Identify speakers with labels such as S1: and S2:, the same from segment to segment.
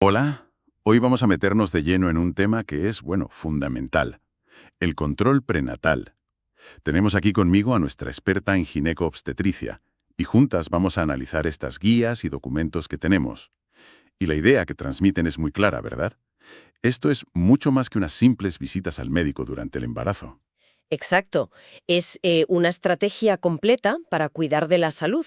S1: Hola, hoy vamos a meternos de lleno en un tema que es, bueno, fundamental, el control prenatal. Tenemos aquí conmigo a nuestra experta en gineco-obstetricia y juntas vamos a analizar estas guías y documentos que tenemos. Y la idea que transmiten es muy clara, ¿verdad? Esto es mucho más que unas simples visitas al médico durante el embarazo.
S2: Exacto. Es una estrategia completa para cuidar de la salud,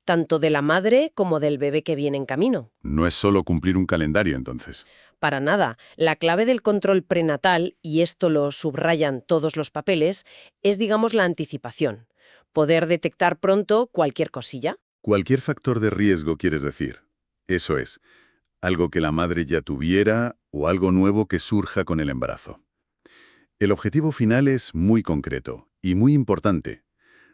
S2: tanto de la madre como del bebé que viene en camino.
S1: No es solo cumplir un calendario, entonces.
S2: Para nada, la clave del control prenatal, y esto lo subrayan todos los papeles, es, digamos, la anticipación. Poder detectar pronto cualquier cosilla.
S1: Cualquier factor de riesgo, quieres decir. Eso es, algo que la madre ya tuviera o algo nuevo que surja con el embarazo. El objetivo final es muy concreto y muy importante,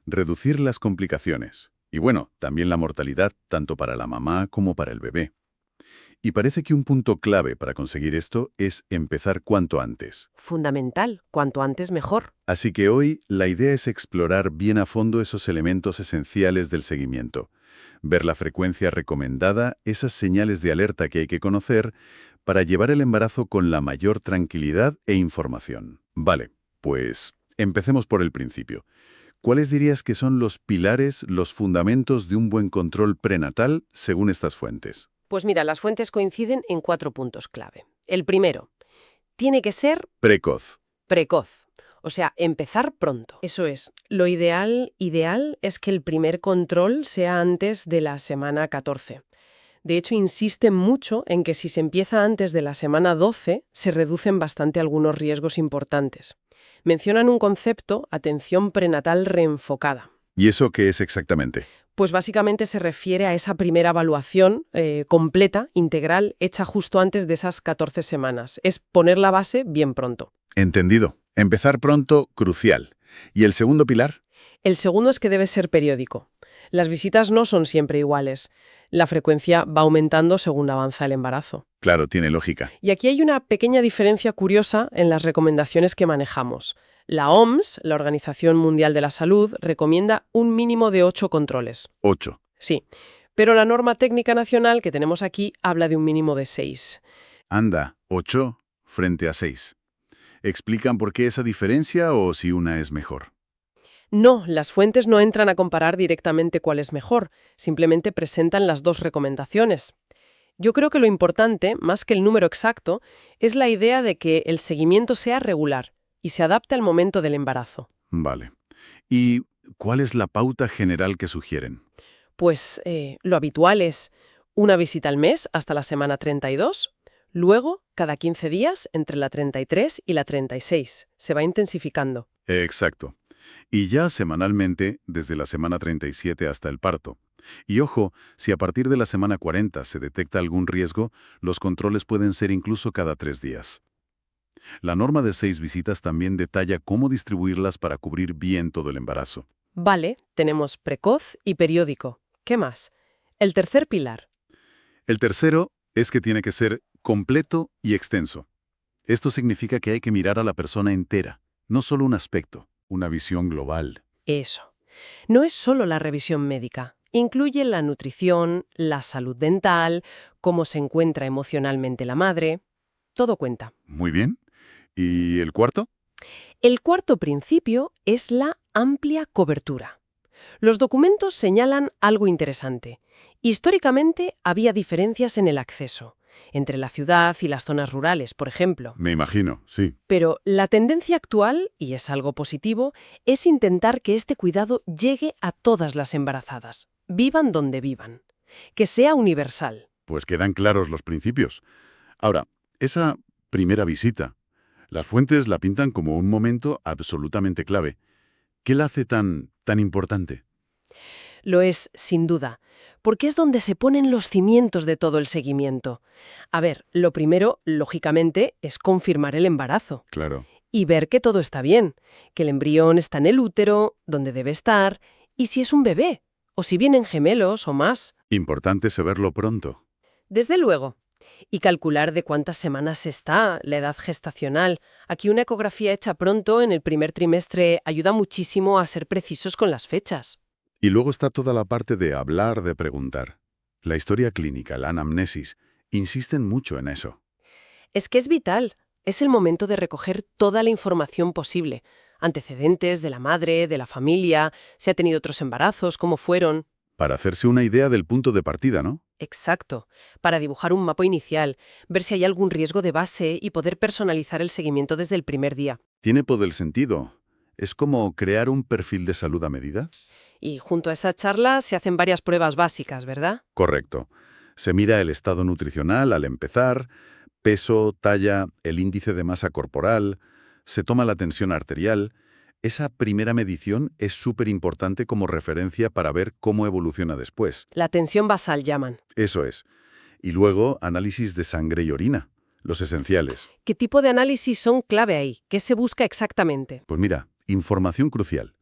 S1: reducir las complicaciones y, bueno, también la mortalidad tanto para la mamá como para el bebé. Y parece que un punto clave para conseguir esto es empezar cuanto antes.
S2: Fundamental, cuanto antes mejor.
S1: Así que hoy la idea es explorar bien a fondo esos elementos esenciales del seguimiento, ver la frecuencia recomendada, esas señales de alerta que hay que conocer para llevar el embarazo con la mayor tranquilidad e información. Vale, pues empecemos por el principio. ¿Cuáles dirías que son los pilares, los fundamentos de un buen control prenatal según estas fuentes?
S2: Pues mira, las fuentes coinciden en 4 puntos clave. El primero, tiene que ser
S1: Precoz.
S2: precoz. O sea, empezar pronto. Eso es. Lo ideal es que el primer control sea antes de la semana 14. De hecho, insisten mucho en que si se empieza antes de la semana 12, se reducen bastante algunos riesgos importantes. Mencionan un concepto, atención prenatal reenfocada.
S1: ¿Y eso qué es exactamente?
S2: Pues básicamente se refiere a esa primera evaluación completa, integral, hecha justo antes de esas 14 semanas. Es poner la base bien pronto.
S1: Entendido. Empezar pronto, crucial. ¿Y el segundo pilar?
S2: El segundo es que debe ser periódico. Las visitas no son siempre iguales. La frecuencia va aumentando según avanza el embarazo.
S1: Claro, tiene lógica.
S2: Y aquí hay una pequeña diferencia curiosa en las recomendaciones que manejamos. La OMS, la Organización Mundial de la Salud, recomienda un mínimo de 8 controles.
S1: 8.
S2: Sí, pero la norma técnica nacional que tenemos aquí habla de un mínimo de 6.
S1: Anda, 8 frente a 6. ¿Explican por qué esa diferencia o si una es mejor?
S2: No, las fuentes no entran a comparar directamente cuál es mejor, simplemente presentan las dos recomendaciones. Yo creo que lo importante, más que el número exacto, es la idea de que el seguimiento sea regular y se adapte al momento del embarazo.
S1: Vale. ¿Y cuál es la pauta general que sugieren?
S2: Pues lo habitual es una visita al mes hasta la semana 32, luego cada 15 días entre la 33 y la 36. Se va intensificando.
S1: Exacto. Y ya semanalmente, desde la semana 37 hasta el parto. Y ojo, si a partir de la semana 40 se detecta algún riesgo, los controles pueden ser incluso cada 3 días. La norma de 6 visitas también detalla cómo distribuirlas para cubrir bien todo el embarazo.
S2: Vale, tenemos precoz y periódico. ¿Qué más? El tercer pilar.
S1: El tercero es que tiene que ser completo y extenso. Esto significa que hay que mirar a la persona entera, no solo un aspecto, una visión global.
S2: Eso. No es solo la revisión médica. Incluye la nutrición, la salud dental, cómo se encuentra emocionalmente la madre. Todo cuenta.
S1: Muy bien. ¿Y el cuarto?
S2: El cuarto principio es la amplia cobertura. Los documentos señalan algo interesante. Históricamente había diferencias en el acceso, entre la ciudad y las zonas rurales, por ejemplo.
S1: Me imagino, sí.
S2: Pero la tendencia actual, y es algo positivo, es intentar que este cuidado llegue a todas las embarazadas, vivan donde vivan, que sea universal.
S1: Pues quedan claros los principios. Ahora, esa primera visita, las fuentes la pintan como un momento absolutamente clave. ¿Qué la hace tan importante?
S2: Lo es, sin duda, porque es donde se ponen los cimientos de todo el seguimiento. A ver, lo primero, lógicamente, es confirmar el embarazo
S1: Claro.
S2: y ver que todo está bien, que el embrión está en el útero, donde debe estar, y si es un bebé, o si vienen gemelos o más.
S1: Importante saberlo pronto.
S2: Desde luego. Y calcular de cuántas semanas está, la edad gestacional. Aquí una ecografía hecha pronto, en el primer trimestre, ayuda muchísimo a ser precisos con las fechas.
S1: Y luego está toda la parte de hablar, de preguntar. La historia clínica, la anamnesis. Insisten mucho en eso.
S2: Es que es vital. Es el momento de recoger toda la información posible. Antecedentes de la madre, de la familia, si ha tenido otros embarazos, cómo fueron.
S1: Para hacerse una idea del punto de partida, ¿no?
S2: Exacto. Para dibujar un mapa inicial, ver si hay algún riesgo de base y poder personalizar el seguimiento desde el primer día.
S1: Tiene todo el sentido. Es como crear un perfil de salud a medida.
S2: Y junto a esa charla se hacen varias pruebas básicas, ¿verdad?
S1: Correcto. Se mira el estado nutricional al empezar, peso, talla, el índice de masa corporal, se toma la tensión arterial. Esa primera medición es súper importante como referencia para ver cómo evoluciona después.
S2: La tensión basal llaman.
S1: Eso es. Y luego, análisis de sangre y orina, los esenciales.
S2: ¿Qué tipo de análisis son clave ahí? ¿Qué se busca exactamente?
S1: Pues mira, información crucial.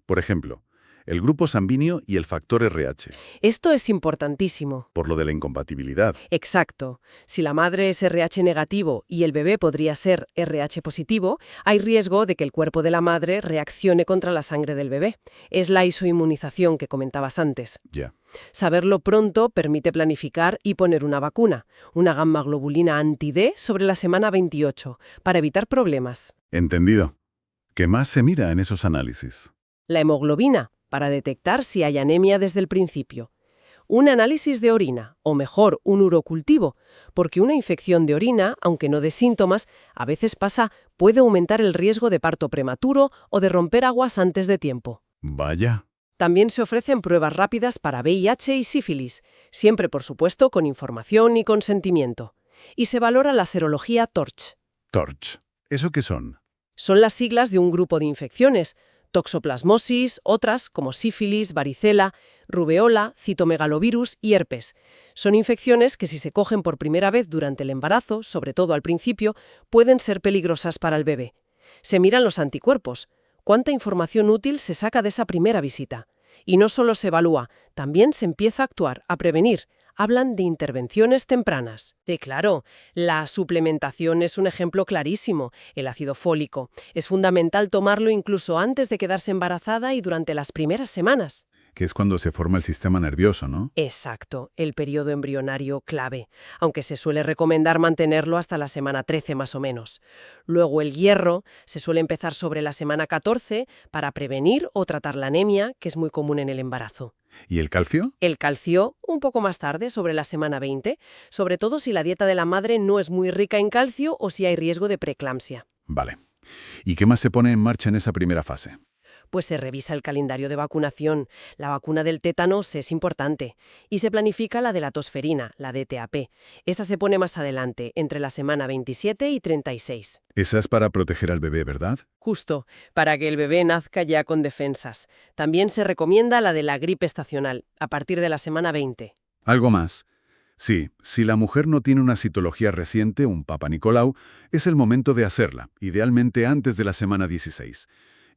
S1: Por ejemplo, el grupo sanguíneo y el factor RH,
S2: Esto es importantísimo.
S1: por lo de la incompatibilidad.
S2: Exacto. Si la madre es RH negativo y el bebé podría ser RH positivo, hay riesgo de que el cuerpo de la madre reaccione contra la sangre del bebé. Es la isoinmunización que comentabas antes.
S1: Ya.
S2: Saberlo pronto permite planificar y poner una vacuna, una gamma globulina anti-D sobre la semana 28, para evitar problemas.
S1: Entendido. ¿Qué más se mira en esos análisis?
S2: La hemoglobina, para detectar si hay anemia desde el principio. Un análisis de orina, o mejor, un urocultivo, porque una infección de orina, aunque no de síntomas, a veces puede aumentar el riesgo de parto prematuro o de romper aguas antes de tiempo.
S1: Vaya.
S2: También se ofrecen pruebas rápidas para VIH y sífilis, siempre por supuesto con información y consentimiento. Y se valora la serología TORCH.
S1: Torch. ¿Eso qué son?
S2: Son las siglas de un grupo de infecciones, toxoplasmosis, otras como sífilis, varicela, rubeola, citomegalovirus y herpes. Son infecciones que si se cogen por primera vez durante el embarazo, sobre todo al principio, pueden ser peligrosas para el bebé. Se miran los anticuerpos. ¿Cuánta información útil se saca de esa primera visita? Y no solo se evalúa, también se empieza a actuar, a prevenir. Hablan de intervenciones tempranas. Sí, claro, la suplementación es un ejemplo clarísimo. El ácido fólico. Es fundamental tomarlo incluso antes de quedarse embarazada y durante las primeras semanas.
S1: Que es cuando se forma el sistema nervioso, ¿no?
S2: Exacto, el periodo embrionario clave, aunque se suele recomendar mantenerlo hasta la semana 13 más o menos. Luego el hierro se suele empezar sobre la semana 14 para prevenir o tratar la anemia, que es muy común en el embarazo.
S1: ¿Y el calcio?
S2: El calcio, un poco más tarde, sobre la semana 20, sobre todo si la dieta de la madre no es muy rica en calcio o si hay riesgo de preeclampsia.
S1: Vale. ¿Y qué más se pone en marcha en esa primera fase?
S2: Pues se revisa el calendario de vacunación. La vacuna del tétanos es importante. Y se planifica la de la tosferina, la DTaP. Esa se pone más adelante, entre la semana 27 y 36.
S1: Esa es para proteger al bebé, ¿verdad?
S2: Justo, para que el bebé nazca ya con defensas. También se recomienda la de la gripe estacional, a partir de la semana 20.
S1: Algo más. Sí, si la mujer no tiene una citología reciente, un Papa Nicolau, es el momento de hacerla, idealmente antes de la semana 16.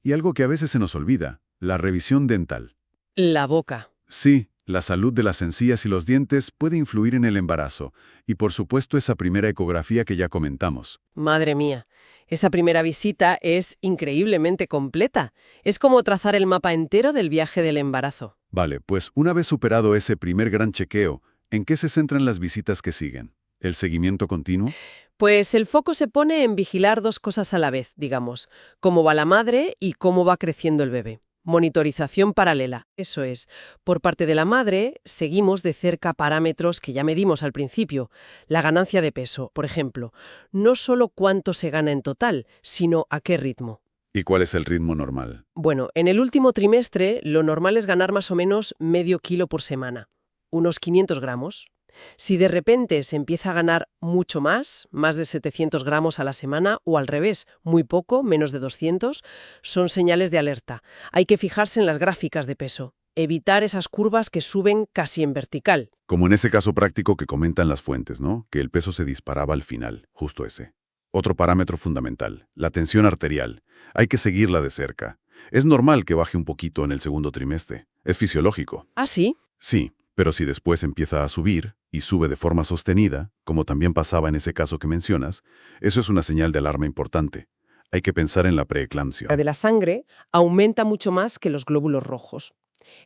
S1: Y algo que a veces se nos olvida, la revisión dental.
S2: La boca.
S1: Sí, la salud de las encías y los dientes puede influir en el embarazo, y por supuesto esa primera ecografía que ya comentamos.
S2: Madre mía, esa primera visita es increíblemente completa. Es como trazar el mapa entero del viaje del embarazo.
S1: Vale, pues una vez superado ese primer gran chequeo, ¿en qué se centran las visitas que siguen? ¿El seguimiento continuo?
S2: Pues el foco se pone en vigilar dos cosas a la vez, digamos, cómo va la madre y cómo va creciendo el bebé. Monitorización paralela, eso es. Por parte de la madre, seguimos de cerca parámetros que ya medimos al principio. La ganancia de peso, por ejemplo. No solo cuánto se gana en total, sino a qué ritmo.
S1: ¿Y cuál es el ritmo normal?
S2: Bueno, en el último trimestre, lo normal es ganar más o menos medio kilo por semana. Unos 500 gramos. Si de repente se empieza a ganar mucho más de 700 gramos a la semana, o al revés, muy poco, menos de 200, son señales de alerta. Hay que fijarse en las gráficas de peso. Evitar esas curvas que suben casi en vertical.
S1: Como en ese caso práctico que comentan las fuentes, ¿no? Que el peso se disparaba al final, justo ese. Otro parámetro fundamental, la tensión arterial. Hay que seguirla de cerca. Es normal que baje un poquito en el segundo trimestre. Es fisiológico.
S2: ¿Ah, sí?
S1: Sí, pero si después empieza a subir, y sube de forma sostenida, como también pasaba en ese caso que mencionas, eso es una señal de alarma importante. Hay que pensar en la preeclampsia.
S2: La de la sangre aumenta mucho más que los glóbulos rojos.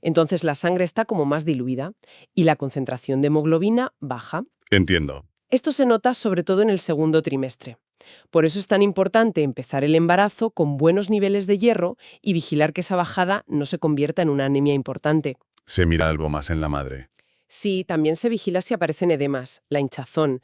S2: Entonces la sangre está como más diluida y la concentración de hemoglobina baja.
S1: Entiendo.
S2: Esto se nota sobre todo en el segundo trimestre. Por eso es tan importante empezar el embarazo con buenos niveles de hierro y vigilar que esa bajada no se convierta en una anemia importante.
S1: Se mira algo más en la madre.
S2: Sí, también se vigila si aparecen edemas, la hinchazón.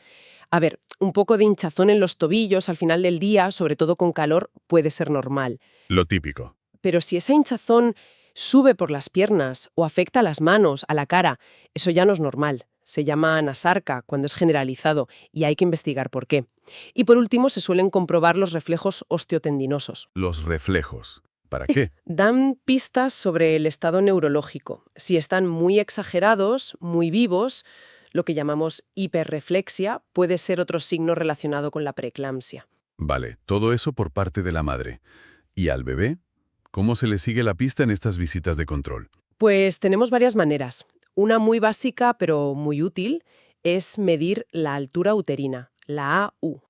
S2: A ver, un poco de hinchazón en los tobillos al final del día, sobre todo con calor, puede ser normal.
S1: Lo típico.
S2: Pero si esa hinchazón sube por las piernas o afecta a las manos, a la cara, eso ya no es normal. Se llama anasarca cuando es generalizado y hay que investigar por qué. Y por último, se suelen comprobar los reflejos osteotendinosos.
S1: Los reflejos. ¿Para qué?
S2: Dan pistas sobre el estado neurológico. Si están muy exagerados, muy vivos, lo que llamamos hiperreflexia, puede ser otro signo relacionado con la preeclampsia.
S1: Vale, todo eso por parte de la madre. ¿Y al bebé? ¿Cómo se le sigue la pista en estas visitas de control?
S2: Pues tenemos varias maneras. Una muy básica, pero muy útil, es medir la altura uterina, la AU.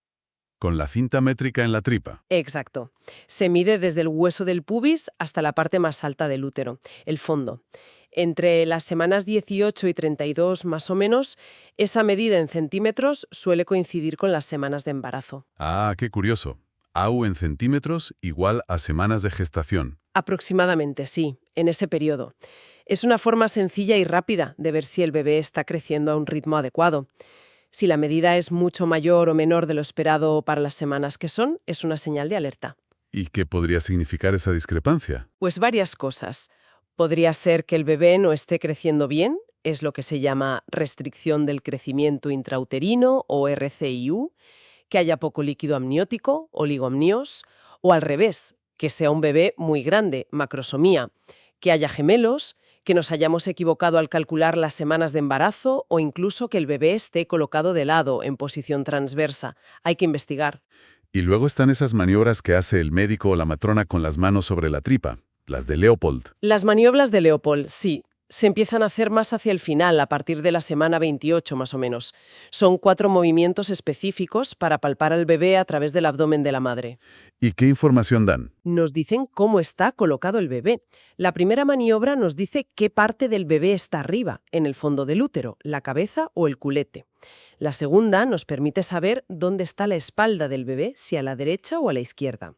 S1: Con la cinta métrica en la tripa.
S2: Exacto. Se mide desde el hueso del pubis hasta la parte más alta del útero, el fondo. Entre las semanas 18 y 32, más o menos, esa medida en centímetros suele coincidir con las semanas de embarazo.
S1: Ah, qué curioso. AU en centímetros igual a semanas de gestación.
S2: Aproximadamente, sí, en ese periodo. Es una forma sencilla y rápida de ver si el bebé está creciendo a un ritmo adecuado. Si la medida es mucho mayor o menor de lo esperado para las semanas que son, es una señal de alerta.
S1: ¿Y qué podría significar esa discrepancia?
S2: Pues varias cosas. Podría ser que el bebé no esté creciendo bien, es lo que se llama restricción del crecimiento intrauterino o RCIU, que haya poco líquido amniótico, oligoamnios, o al revés, que sea un bebé muy grande, macrosomía, que haya gemelos, que nos hayamos equivocado al calcular las semanas de embarazo o incluso que el bebé esté colocado de lado, en posición transversa. Hay que investigar.
S1: Y luego están esas maniobras que hace el médico o la matrona con las manos sobre la tripa, las de Leopold.
S2: Las maniobras de Leopold, sí, se empiezan a hacer más hacia el final, a partir de la semana 28 más o menos. Son 4 movimientos específicos para palpar al bebé a través del abdomen de la madre.
S1: ¿Y qué información dan?
S2: Nos dicen cómo está colocado el bebé. La primera maniobra nos dice qué parte del bebé está arriba, en el fondo del útero, la cabeza o el culete. La segunda nos permite saber dónde está la espalda del bebé, si a la derecha o a la izquierda.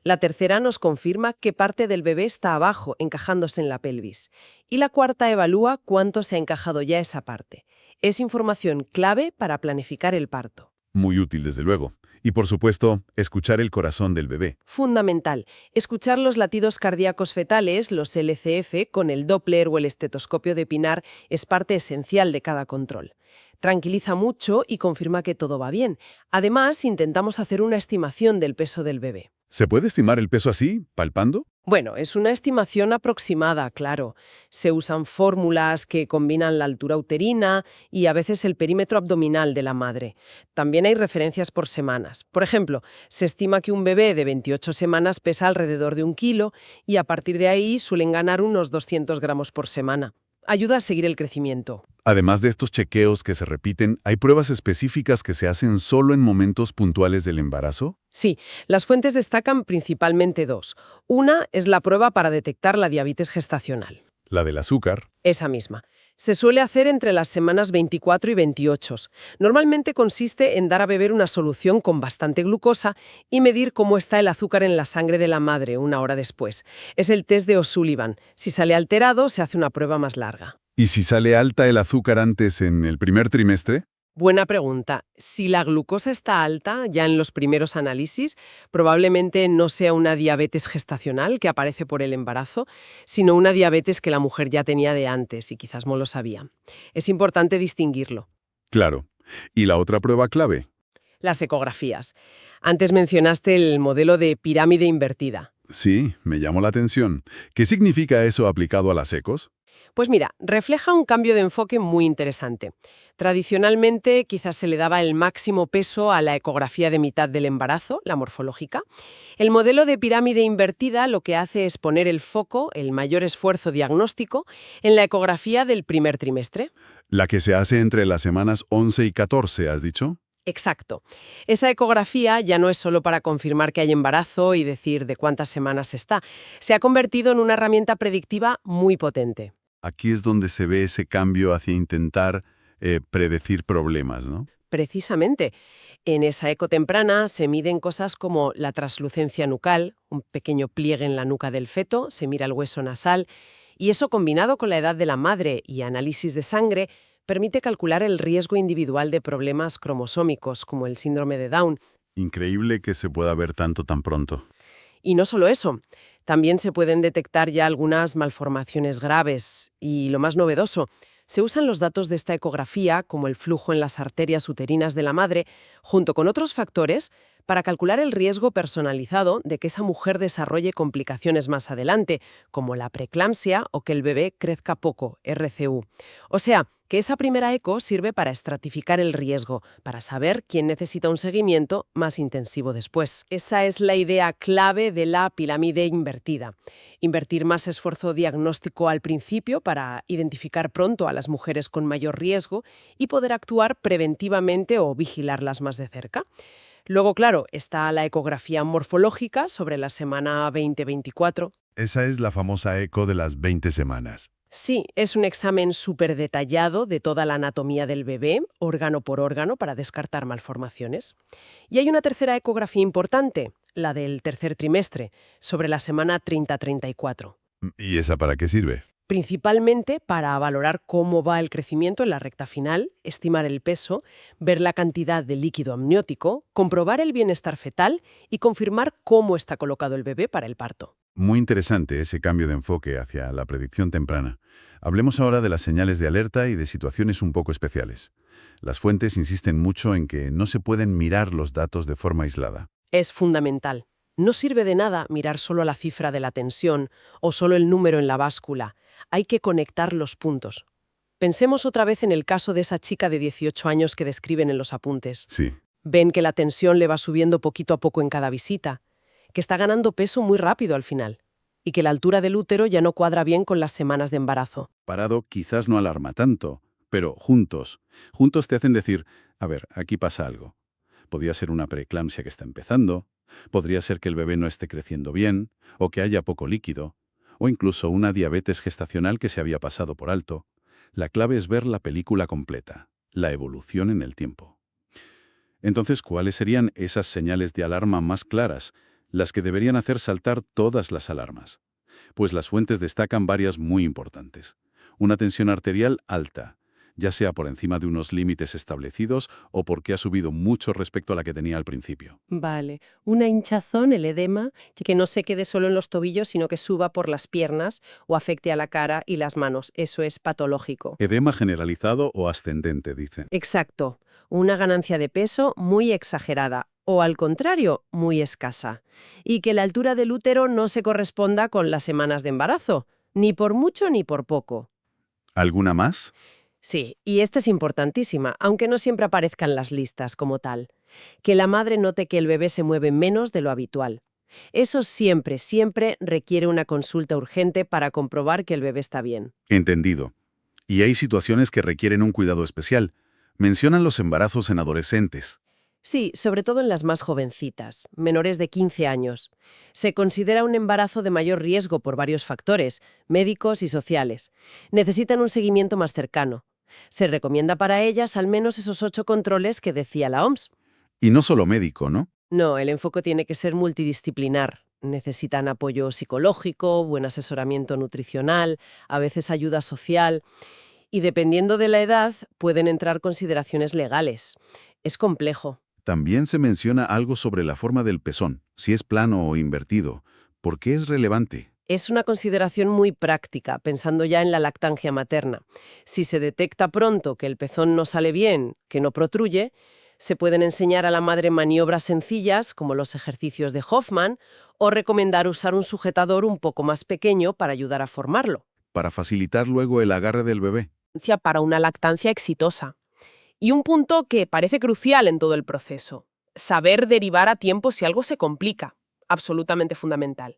S2: La tercera nos confirma qué parte del bebé está abajo, encajándose en la pelvis. Y la cuarta evalúa cuánto se ha encajado ya esa parte. Es información clave para planificar el parto.
S1: Muy útil, desde luego. Y por supuesto, escuchar el corazón del bebé.
S2: Fundamental. Escuchar los latidos cardíacos fetales, los LCF, con el Doppler o el estetoscopio de Pinar es parte esencial de cada control. Tranquiliza mucho y confirma que todo va bien. Además, intentamos hacer una estimación del peso del bebé.
S1: ¿Se puede estimar el peso así, palpando?
S2: Bueno, es una estimación aproximada, claro. Se usan fórmulas que combinan la altura uterina y a veces el perímetro abdominal de la madre. También hay referencias por semanas. Por ejemplo, se estima que un bebé de 28 semanas pesa alrededor de 1 kilo y a partir de ahí suelen ganar unos 200 gramos por semana. Ayuda a seguir el crecimiento.
S1: Además de estos chequeos que se repiten, ¿hay pruebas específicas que se hacen solo en momentos puntuales del embarazo?
S2: Sí, las fuentes destacan principalmente 2. Una es la prueba para detectar la diabetes gestacional.
S1: La del azúcar.
S2: Esa misma. Se suele hacer entre las semanas 24 y 28. Normalmente consiste en dar a beber una solución con bastante glucosa y medir cómo está el azúcar en la sangre de la madre una hora después. Es el test de O'Sullivan. Si sale alterado, se hace una prueba más larga.
S1: ¿Y si sale alta el azúcar antes en el primer trimestre?
S2: Buena pregunta. Si la glucosa está alta ya en los primeros análisis, probablemente no sea una diabetes gestacional que aparece por el embarazo, sino una diabetes que la mujer ya tenía de antes y quizás no lo sabía. Es importante distinguirlo.
S1: Claro. ¿Y la otra prueba clave?
S2: Las ecografías. Antes mencionaste el modelo de pirámide invertida.
S1: Sí, me llamó la atención. ¿Qué significa eso aplicado a las ecos?
S2: Pues mira, refleja un cambio de enfoque muy interesante. Tradicionalmente, quizás se le daba el máximo peso a la ecografía de mitad del embarazo, la morfológica. El modelo de pirámide invertida lo que hace es poner el foco, el mayor esfuerzo diagnóstico, en la ecografía del primer trimestre.
S1: La que se hace entre las semanas 11 y 14, ¿has dicho?
S2: Exacto. Esa ecografía ya no es solo para confirmar que hay embarazo y decir de cuántas semanas está. Se ha convertido en una herramienta predictiva muy potente.
S1: Aquí es donde se ve ese cambio hacia intentar predecir problemas, ¿no?
S2: Precisamente, en esa eco temprana se miden cosas como la translucencia nucal, un pequeño pliegue en la nuca del feto, se mira el hueso nasal, y eso combinado con la edad de la madre y análisis de sangre permite calcular el riesgo individual de problemas cromosómicos como el síndrome de Down.
S1: Increíble que se pueda ver tanto tan pronto.
S2: Y no solo eso, también se pueden detectar ya algunas malformaciones graves y, lo más novedoso, se usan los datos de esta ecografía, como el flujo en las arterias uterinas de la madre, junto con otros factores, para calcular el riesgo personalizado de que esa mujer desarrolle complicaciones más adelante, como la preeclampsia o que el bebé crezca poco, RCU. O sea, que esa primera eco sirve para estratificar el riesgo, para saber quién necesita un seguimiento más intensivo después. Esa es la idea clave de la pirámide invertida. Invertir más esfuerzo diagnóstico al principio para identificar pronto a las mujeres con mayor riesgo y poder actuar preventivamente o vigilarlas más de cerca. Luego, claro, está la ecografía morfológica sobre la semana 20-24.
S1: Esa es la famosa eco de las 20 semanas.
S2: Sí, es un examen súper detallado de toda la anatomía del bebé, órgano por órgano, para descartar malformaciones. Y hay una tercera ecografía importante, la del tercer trimestre, sobre la semana 30-34.
S1: ¿Y esa para qué sirve?
S2: Principalmente para valorar cómo va el crecimiento en la recta final, estimar el peso, ver la cantidad de líquido amniótico, comprobar el bienestar fetal y confirmar cómo está colocado el bebé para el parto.
S1: Muy interesante ese cambio de enfoque hacia la predicción temprana. Hablemos ahora de las señales de alerta y de situaciones un poco especiales. Las fuentes insisten mucho en que no se pueden mirar los datos de forma aislada.
S2: Es fundamental. No sirve de nada mirar solo la cifra de la tensión o solo el número en la báscula. Hay que conectar los puntos. Pensemos otra vez en el caso de esa chica de 18 años que describen en los apuntes.
S1: Sí,
S2: Ven que la tensión le va subiendo poquito a poco en cada visita, que está ganando peso muy rápido al final, y que la altura del útero ya no cuadra bien con las semanas de embarazo.
S1: parado quizás no alarma tanto, pero juntos te hacen decir, a ver, aquí pasa algo. Podría ser una preeclampsia que está empezando, podría ser que el bebé no esté creciendo bien, o que haya poco líquido, o incluso una diabetes gestacional que se había pasado por alto. La clave es ver la película completa, la evolución en el tiempo. Entonces, ¿cuáles serían esas señales de alarma más claras, las que deberían hacer saltar todas las alarmas? Pues las fuentes destacan varias muy importantes. Una tensión arterial alta, ya sea por encima de unos límites establecidos o porque ha subido mucho respecto a la que tenía al principio.
S2: Vale, una hinchazón, el edema, que no se quede solo en los tobillos, sino que suba por las piernas o afecte a la cara y las manos. Eso es patológico.
S1: Edema generalizado o ascendente, dicen.
S2: Exacto, una ganancia de peso muy exagerada o, al contrario, muy escasa. Y que la altura del útero no se corresponda con las semanas de embarazo, ni por mucho ni por poco.
S1: ¿Alguna más?
S2: Sí, y esta es importantísima, aunque no siempre aparezca en las listas como tal. Que la madre note que el bebé se mueve menos de lo habitual. Eso siempre, siempre requiere una consulta urgente para comprobar que el bebé está bien.
S1: Entendido. Y hay situaciones que requieren un cuidado especial. Mencionan los embarazos en adolescentes.
S2: Sí, sobre todo en las más jovencitas, menores de 15 años. Se considera un embarazo de mayor riesgo por varios factores, médicos y sociales. Necesitan un seguimiento más cercano. Se recomienda para ellas al menos esos 8 controles que decía la OMS.
S1: Y no solo médico, ¿no?
S2: No, el enfoque tiene que ser multidisciplinar. Necesitan apoyo psicológico, buen asesoramiento nutricional, a veces ayuda social. Y dependiendo de la edad, pueden entrar consideraciones legales. Es complejo.
S1: También se menciona algo sobre la forma del pezón, si es plano o invertido. ¿Por qué es relevante?
S2: Es una consideración muy práctica, pensando ya en la lactancia materna. Si se detecta pronto que el pezón no sale bien, que no protruye, se pueden enseñar a la madre maniobras sencillas, como los ejercicios de Hoffman, o recomendar usar un sujetador un poco más pequeño para ayudar a formarlo.
S1: Para facilitar luego el agarre del bebé.
S2: Para una lactancia exitosa. Y un punto que parece crucial en todo el proceso: saber derivar a tiempo si algo se complica. Absolutamente fundamental.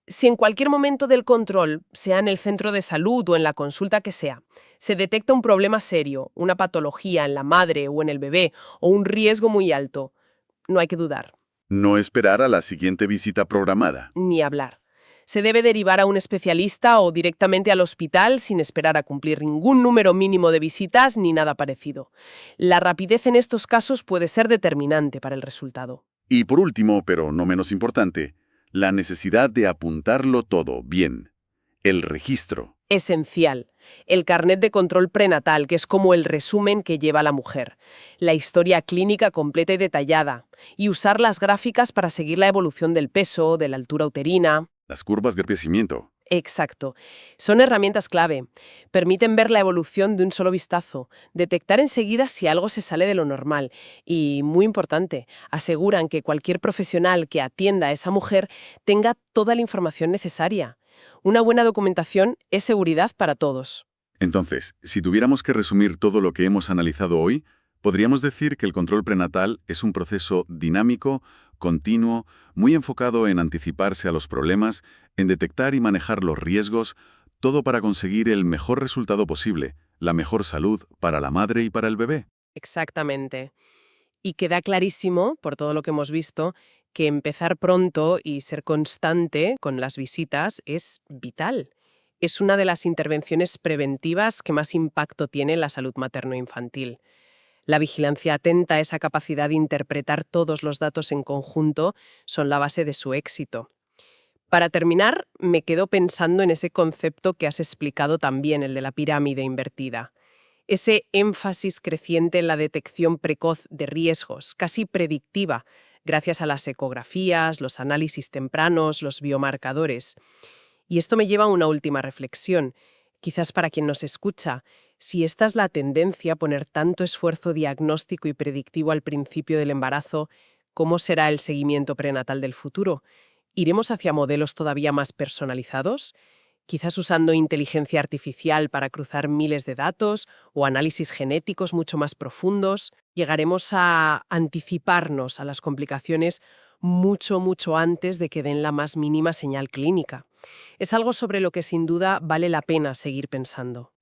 S2: Si en cualquier momento del control, sea en el centro de salud o en la consulta que sea, se detecta un problema serio, una patología en la madre o en el bebé, o un riesgo muy alto, no hay que dudar,
S1: No esperar a la siguiente visita programada.
S2: ni hablar. Se debe derivar a un especialista o directamente al hospital sin esperar a cumplir ningún número mínimo de visitas ni nada parecido. La rapidez en estos casos puede ser determinante para el resultado.
S1: Y por último, pero no menos importante, la necesidad de apuntarlo todo bien. El registro.
S2: Esencial. El carnet de control prenatal, que es como el resumen que lleva la mujer. La historia clínica completa y detallada. Y usar las gráficas para seguir la evolución del peso, de la altura uterina.
S1: Las curvas de crecimiento.
S2: Exacto. Son herramientas clave. Permiten ver la evolución de un solo vistazo, detectar enseguida si algo se sale de lo normal y, muy importante, aseguran que cualquier profesional que atienda a esa mujer tenga toda la información necesaria. Una buena documentación es seguridad para todos.
S1: Entonces, si tuviéramos que resumir todo lo que hemos analizado hoy, podríamos decir que el control prenatal es un proceso dinámico, continuo, muy enfocado en anticiparse a los problemas, en detectar y manejar los riesgos, todo para conseguir el mejor resultado posible, la mejor salud para la madre y para el bebé.
S2: Exactamente. Y queda clarísimo, por todo lo que hemos visto, que empezar pronto y ser constante con las visitas es vital. Es una de las intervenciones preventivas que más impacto tiene en la salud materno-infantil. La vigilancia atenta a esa capacidad de interpretar todos los datos en conjunto son la base de su éxito. Para terminar, me quedo pensando en ese concepto que has explicado también, el de la pirámide invertida. Ese énfasis creciente en la detección precoz de riesgos, casi predictiva, gracias a las ecografías, los análisis tempranos, los biomarcadores. Y esto me lleva a una última reflexión. Quizás para quien nos escucha, si esta es la tendencia a poner tanto esfuerzo diagnóstico y predictivo al principio del embarazo, ¿cómo será el seguimiento prenatal del futuro? ¿Iremos hacia modelos todavía más personalizados? Quizás usando inteligencia artificial para cruzar miles de datos o análisis genéticos mucho más profundos. Llegaremos a anticiparnos a las complicaciones mucho antes de que den la más mínima señal clínica. Es algo sobre lo que sin duda vale la pena seguir pensando.